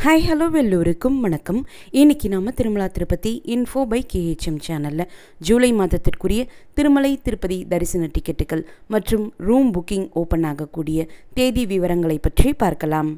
Hi hello எல்லோருக்கும் வணக்கம். இன்றைக்கி நாம் Tirumala Tirupati info by KHM சேனலில் ஜூலை மாதத்திற்குரிய திருமலை திருப்பதி தரிசன டிக்கெட்டுகள் மற்றும் ரூம் புக்கிங் ஓப்பன் ஆகக்கூடிய தேதி விவரங்களை பற்றி பார்க்கலாம்.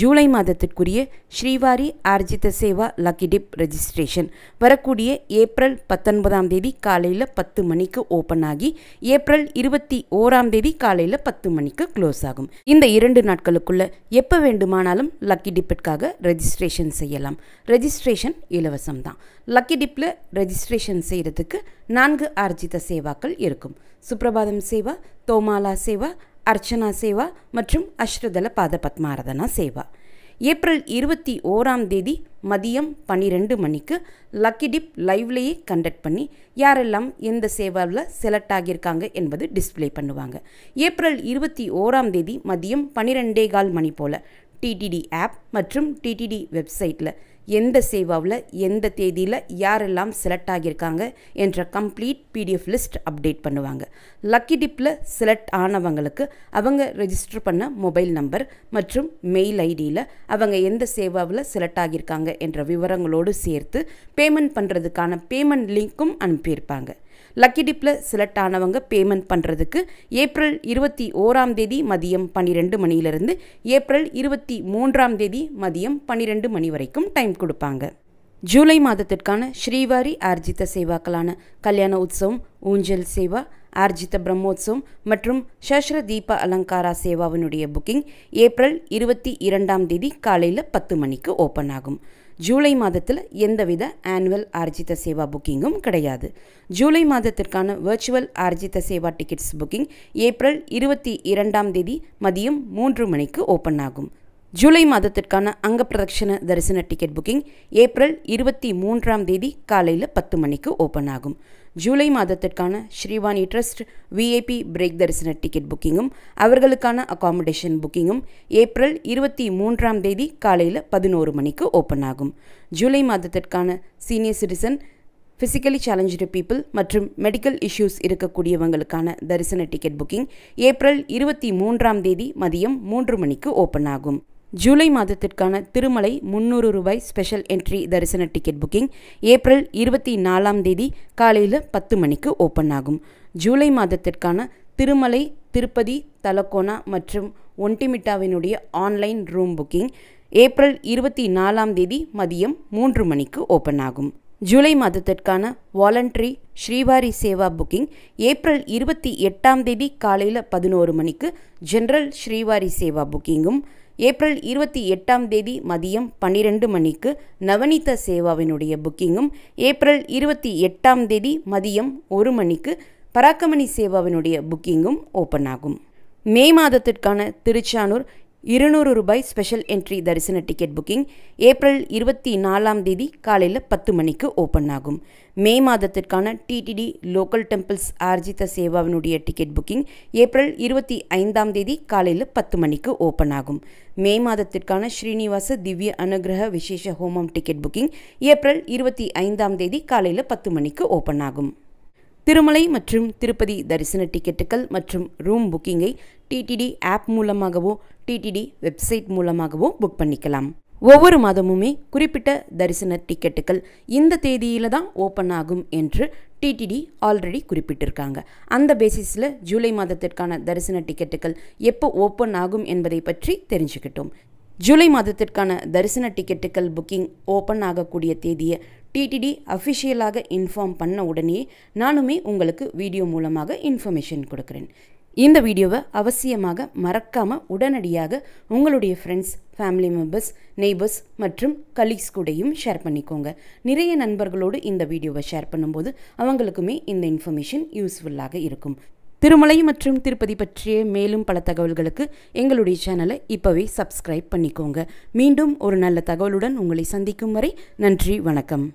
ஜூலை மாதத்திற்குரிய Srivari Arjitha Seva lucky dip registration வரக்கூடிய ஏப்ரல் 19ஆம் தேதி காலையில் 10 மணிக்கு ஓப்பன் ஆகி ஏப்ரல் 21ஆம் தேதி காலையில் 10 மணிக்கு க்ளோஸ் ஆகும். இந்த 2 நாட்களுக்குள்ள எப்போ வேண்டுமானாலும் லக்கி டிப்பிற்காக ரெஜிஸ்ட்ரேஷன் செய்யலாம். ரெஜிஸ்ட்ரேஷன் இலவசம்தான். லக்கி டிப்பில் ரெஜிஸ்ட்ரேஷன் செய்கிறதுக்கு 4 ஆர்ஜித சேவாக்கள் இருக்கும். சுப்ரபாதம் சேவா, தோமாலா சேவா, அர்ச்சனா சேவா மற்றும் அஷ்டதல பாத பத்மாரதனா சேவா. ஏப்ரல் 21ஆம் தேதி மதியம் 12 மணிக்கு லக்கி டிப் லைவ்லேயே கண்டக்ட் பண்ணி யாரெல்லாம் எந்த சேவாவில் செலக்ட் ஆகியிருக்காங்க என்பது டிஸ்பிளே பண்ணுவாங்க. ஏப்ரல் 21ஆம் தேதி மதியம் 12:15 மணி போல் டிடிடி ஆப் மற்றும் டிடிடி வெப்சைட்டில் எந்த சேவாவில் எந்த தேதியில் யாரெல்லாம் செலக்ட் ஆகியிருக்காங்க என்ற கம்ப்ளீட் PDF லிஸ்ட் அப்டேட் பண்ணுவாங்க. லக்கி டிப்பில் செலக்ட் ஆனவங்களுக்கு அவங்க ரெஜிஸ்டர் பண்ண மொபைல் நம்பர் மற்றும் மெயில் ஐடியில் அவங்க எந்த சேவாவில் செலக்ட் ஆகியிருக்காங்க என்ற விவரங்களோடு சேர்த்து பேமெண்ட் பண்ணுறதுக்கான பேமெண்ட் லிங்க்கும் அனுப்பியிருப்பாங்க. லக்கி டிப்பில் செலக்ட் ஆனவங்க பேமெண்ட் பண்ணுறதுக்கு ஏப்ரல் 21ஆம் தேதி மதியம் 12 மணியிலிருந்து ஏப்ரல் 23ஆம் தேதி மதியம் 12 மணி வரைக்கும் டைம் கொடுப்பாங்க. ஜூலை மாதத்திற்கான ஸ்ரீவாரி ஆர்ஜித சேவாக்களான கல்யாண உற்சவம், ஊஞ்சல் சேவா, ஆர்ஜித பிரம்மோத்சவம் மற்றும் சஷ்ர தீப அலங்காரா சேவாவினுடைய புக்கிங் ஏப்ரல் 22ஆம் தேதி காலையில் 10 மணிக்கு ஓப்பன் ஆகும். ஜூலை மாதத்தில் எந்தவித ஆனுவல் ஆர்ஜித சேவா புக்கிங்கும் கிடையாது. ஜூலை மாதத்திற்கான virtual Arjitha Seva tickets booking April 22ஆம் தேதி மதியம் 3 மணிக்கு ஓப்பன் ஆகும். ஜூலை மாதத்திற்கான அங்க பிரதட்சண தரிசன டிக்கெட் புக்கிங் ஏப்ரல் 23ஆம் தேதி காலையில் 10 மணிக்கு ஓப்பன் ஆகும். ஜூலை மாதத்திற்கான ஸ்ரீவாணி ட்ரஸ்ட் VIP பிரேக் தரிசன டிக்கெட் புக்கிங்கும் அவர்களுக்கான அகாமடேஷன் புக்கிங்கும் ஏப்ரல் 23ஆம் தேதி காலையில் 11 மணிக்கு ஓப்பன் ஆகும். ஜூலை மாதத்திற்கான senior citizen, physically challenge people மற்றும் மெடிக்கல் இஷ்யூஸ் இருக்கக்கூடியவங்களுக்கான தரிசன டிக்கெட் புக்கிங் ஏப்ரல் 23ஆம் தேதி மதியம் 3 மணிக்கு ஓப்பன் ஆகும். ஜூலை மாதத்திற்கான திருமலை 300 ரூபாய் ஸ்பெஷல் என்ட்ரி தரிசன டிக்கெட் புக்கிங் ஏப்ரல் 24ஆம் தேதி காலையில் 10 மணிக்கு ஓப்பன் ஆகும். ஜூலை மாதத்திற்கான திருமலை திருப்பதி தலக்கோனா மற்றும் ஒன்டிமிட்டாவினுடைய ஆன்லைன் ரூம் புக்கிங் ஏப்ரல் 24ஆம் தேதி மதியம் 3 மணிக்கு ஓப்பன் ஆகும். ஜூலை மாதத்திற்கான voluntary Srivari Seva booking April 28ஆம் தேதி காலையில் 11 மணிக்கு ஜெனரல் ஸ்ரீவாரி சேவா புக்கிங்கும் ஏப்ரல் 28ஆம் தேதி மதியம் 12 மணிக்கு நவநீத சேவாவினுடைய புக்கிங்கும் ஏப்ரல் 28ஆம் தேதி மதியம் 1 மணிக்கு பராக்கமணி சேவாவினுடைய புக்கிங்கும் ஓப்பன் ஆகும். மே மாதத்திற்கான திருச்சானூர் 200 ரூபாய் ஸ்பெஷல் என்ட்ரி தரிசன டிக்கெட் புக்கிங் ஏப்ரல் 24ஆம் தேதி காலையில் 10 மணிக்கு ஓப்பன் ஆகும். மே மாதத்திற்கான டிடிடி லோக்கல் டெம்பிள்ஸ் ஆர்ஜித சேவாவினுடைய டிக்கெட் புக்கிங் ஏப்ரல் 25ஆம் தேதி காலையில் 10 மணிக்கு ஓப்பன் ஆகும். மே மாதத்திற்கான ஸ்ரீனிவாச திவ்ய அனுகிரக விசேஷ ஹோமம் டிக்கெட் புக்கிங் ஏப்ரல் 25ஆம் தேதி காலையில் 10 மணிக்கு ஓப்பன் ஆகும். திருமலை மற்றும் திருப்பதி தரிசன டிக்கெட்டுகள் மற்றும் ரூம் புக்கிங்கை டிடிடி ஆப் மூலமாகவோ டிடிடி வெப்சைட் மூலமாகவோ புக் பண்ணிக்கலாம். ஒவ்வொரு மாதமுமே குறிப்பிட்ட தரிசன டிக்கெட்டுகள் இந்த தேதியில் தான் ஓப்பன் ஆகும் என்று டிடிடி ஆல்ரெடி குறிப்பிட்டிருக்காங்க. அந்த பேசிஸில் ஜூலை மாதத்திற்கான தரிசன டிக்கெட்டுகள் எப்போ ஓப்பன் ஆகும் என்பதை பற்றி தெரிஞ்சுக்கிட்டோம். ஜூலை மாதத்திற்கான தரிசன டிக்கெட்டுகள் புக்கிங் ஓப்பன் ஆகக்கூடிய தேதியை டிடிடி அஃபிஷியலாக இன்ஃபார்ம் பண்ண உடனே நானுமே உங்களுக்கு வீடியோ மூலமாக இன்ஃபர்மேஷன் கொடுக்குறேன். இந்த வீடியோவை அவசியமாக மறக்காமல் உடனடியாக உங்களுடைய ஃப்ரெண்ட்ஸ், ஃபேமிலி மெம்பர்ஸ், நெய்பர்ஸ் மற்றும் கலீக்ஸ் கூடயும் ஷேர் பண்ணிக்கோங்க. நிறைய நண்பர்களோடு இந்த வீடியோவை ஷேர் பண்ணும்போது அவங்களுக்குமே இந்த இன்ஃபர்மேஷன் யூஸ்ஃபுல்லாக இருக்கும். திருமலை மற்றும் திருப்பதி பற்றிய மேலும் பல தகவல்களுக்கு எங்களுடைய சேனலை இப்போவே சப்ஸ்கிரைப் பண்ணிக்கோங்க. மீண்டும் ஒரு நல்ல தகவலுடன் உங்களை சந்திக்கும் வரை நன்றி, வணக்கம்.